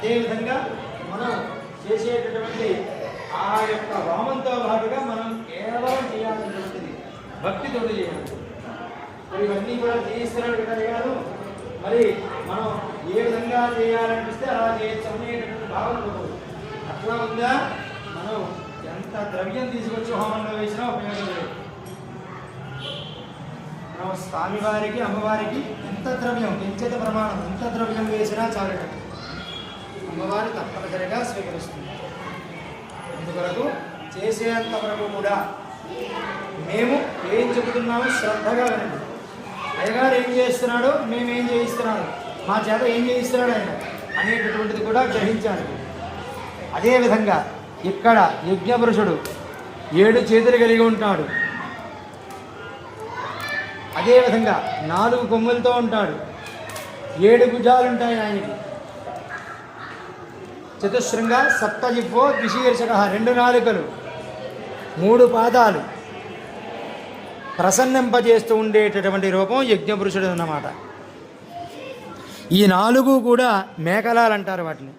అదేవిధంగా మనం చేసేటటువంటి ఆ యొక్క వామంతో పాటుగా మనం కేవలం చేయాల్సినటువంటిది భక్తితో చేయాలి. మరి ఇవన్నీ కూడా చేయిస్తున్నాడు కదా గారు. మరి మనం ఏ విధంగా చేయాలనిపిస్తే అలా చేయొచ్చు అనేటటువంటి భావన ఉంటుంది. అట్లా ఉందా? మనం ఎంత ద్రవ్యం తీసుకొచ్చి హోమంలో వేసినా ఉపయోగం లేదు. మనం స్వామివారికి అమ్మవారికి ఎంత ద్రవ్యం పెంచేత ప్రమాణం ఎంత ద్రవ్యం వేసినా చాలట అమ్మవారి తప్పనిసరిగా స్వీకరిస్తుంది. అందుకొరకు చేసేంత వరకు కూడా మేము ఏం చెబుతున్నామో శ్రద్ధగా వినండి. అయ్యగారు ఏం చేస్తున్నాడో మేమేం చేయిస్తున్నాడు, మా చేత ఏం చేయిస్తున్నాడు ఆయన అనేటటువంటిది కూడా గ్రహించాలి. అదేవిధంగా ఇక్కడ యజ్ఞపురుషుడు 7 చేతులు కలిగి ఉంటాడు. అదేవిధంగా 4 కొమ్ములతో ఉంటాడు. 7 భుజాలు ఉంటాయి ఆయనకి. చతుశృంగ సప్తజిహ్వో ద్విశీర్షక 2 నాలుకలు 3 పాదాలు ప్రసన్నింపజేస్తూ ఉండేటటువంటి రూపం యజ్ఞపురుషుడు అన్నమాట. ఈ 4 కూడా మేకలాలు అంటారు వాటిని.